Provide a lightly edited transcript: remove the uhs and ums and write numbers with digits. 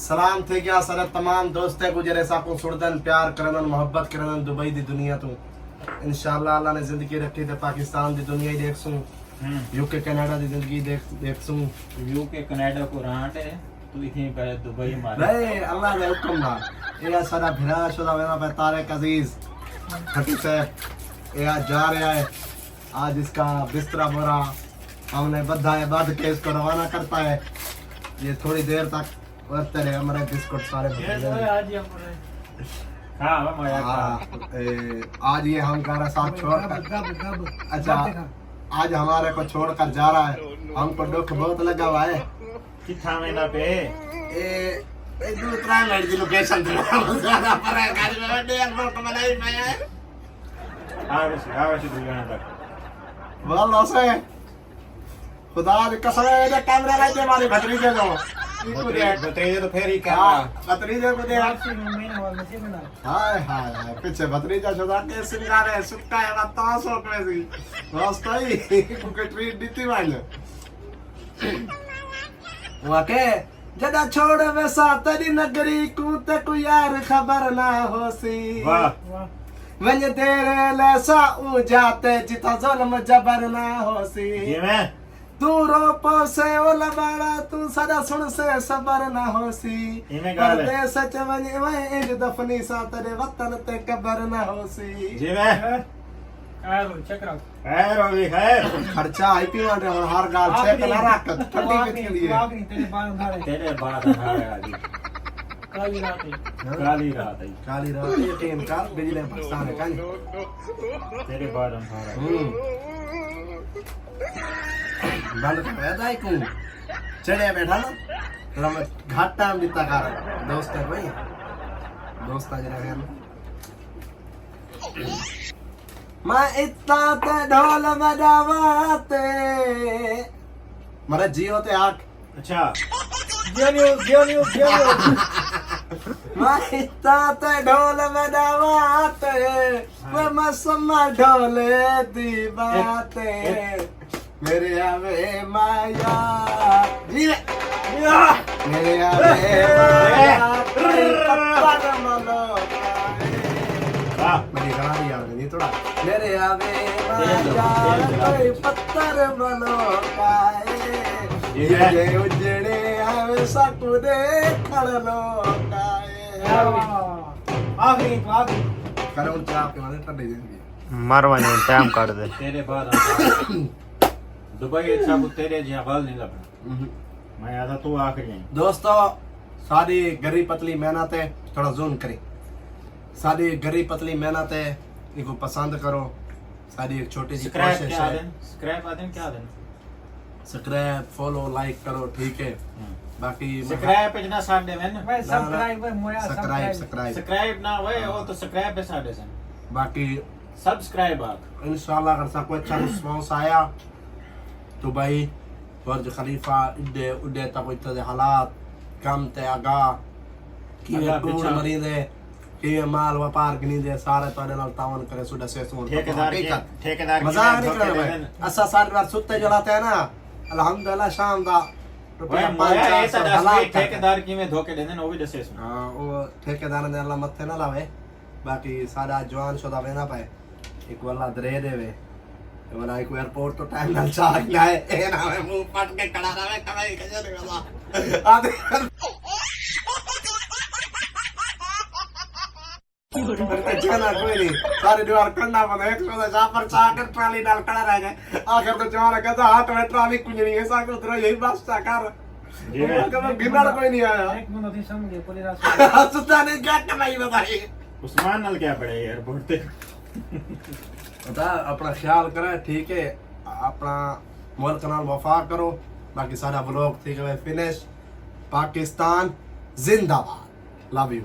सलाम थे क्या सर तमाम दोस्त गुजरे साको सुरदन प्यार करन मोहब्बत करन दुबई दी दुनिया तो इंशाल्लाह अल्लाह ने जिंदगी रखी ते पाकिस्तान दी दुनिया ही देख सूं यूके कनाडा दी जिंदगी देख सूं यूके कनाडा को रांट है तू इथे करे दुबई मार नहीं अल्लाह ने हुक्म ना ये सारा भिरा शुदा वेना पे तारिक अजीज खटी से ये आज जा रहा है। आज इसका बिस्तरा बोरा हमने बद्धा है, बद के इसको रवाना करता है। ये थोड़ी देर तक वर्ते रहे हमारे बिस्कुट सारे आज ये हम का साथ छोड़ अच्छा आज हमारे को छोड़कर जा रहा है। हमको दुख बहुत लगा हुआ है। कितना महीना पे ए दूसरा मिनट की लोकेशन ज्यादा पर है गाड़ी में बैठे यार को मना ही पाया है। आवे से दुनिया तक बोल से खुदा की कसम है ये कैमरा लाइट हमारी भतीजे को भतीजे तो फिर ही कैमरा भतीजे को दे हाय हाय हाय पीछे भतीजा शुदा के सिंगार है सुक्का है ना तासो में सी रास्ता ही क्योंकि ट्रीट दी वाले वाके जदा छोड़ वैसा तेरी नगरी को ते को यार खबर ना होसी वाह वंज तेरे लैसा ऊ जाते जिता जुल्म जबर ना होसी ये मैं तू रोप से ओ लबाड़ा तू सदा सुन से सबर ना होसी परदेस च वंज वहीं इंज दफनी सा तेरे वतन ते कबर ना होसी जी मैं खैर हो भी खैर खर्चा आईपी वाले और हर गाल चेक ना रख ठंडी के लिए तेरे बाद काली रात ये टेम का बिजली पाकिस्तान है काली तेरे बाद अंधारा बंद कर पैदा ही कौन चढ़े बैठा ना तेरा मैं घाट टाइम बीता कर दोस्त है भाई दोस्त आ जरा यार मैं इतना ते ढोल बजावाते मरे जियो ते आठ अच्छा मैं इतना ते ढोल बजावाते मैं मसमा ढोले दी बाते मेरे आवे माया जीवे मेरे आवे माया पत्थर मलो मेरी गाना याद नहीं थोड़ा मेरे आवे माया कोई पत्थर मलो पाए ये उजड़े आवे सकू दे खड़ लो काए आखिरी करो चाप के मारे टड्डे देंगे मारवाने टाइम काट दे तेरे बाद दुबई अच्छा को तेरे जिया गल नहीं लगना मैं आधा तू आखिरी है दोस्तों सारी गरी पतली मेहनत है थोड़ा जूम करें सारी गरी पतली मेहनत है इनको पसंद करो सारी एक छोटी सी कोशिश है स्क्रैप आदमी क्या देन सब्सक्राइब फॉलो लाइक करो ठीक है बाकी स्क्रैप इतना साडे में सब्सक्राइब ना होए वो तो स्क्रैप है साडे से बाकी सब्सक्राइब आप इंशाल्लाह अगर सबको अच्छा रिस्पांस आया तो भाई बुर्ज खलीफा इड्डे उड्डे तक इत्ते हालात कम ते आगा कि टूर मरीदे कि माल व्यापार गिनी दे सारे तोड़े नाल तावन करे सुडा से सुन ठेकेदार मजाक नहीं करे भाई असा सारी रात सुत्ते जलाते हैं ना अल्हम्दुलिल्लाह शाम दा रुपया 5-4 ठेकेदार की में धोखे देने वो भी दसे सुन हां वो ठेकेदार ने अल्लाह मथे ना लावे बाकी सारा जवान शुदा वेना पाए एक वाला दरे देवे वाला एक एयरपोर्ट तो टाइम ना चाह ना है ए ना मैं मुंह पट के खड़ा रहे कमाई कैसे निकला आधे जाना कोई नहीं सारे दीवार करना पड़ा एक सौ जहाँ पर चाकर ट्राली डाल खड़ा रह गए आखिर तो जवान कहता हाथ में ट्राली कुछ नहीं है साको उधर यही बस चाकर गिरना कोई नहीं आया एक मिनट समझे पूरी रात सुता नहीं क्या कमाई बताइए उस्मान नाल क्या पड़े एयरपोर्ट पे बता अपना ख्याल करे ठीक है अपना मुल्क नाल वफा करो बाकी सारा ब्लॉग ठीक है फिनिश पाकिस्तान जिंदाबाद लव यू।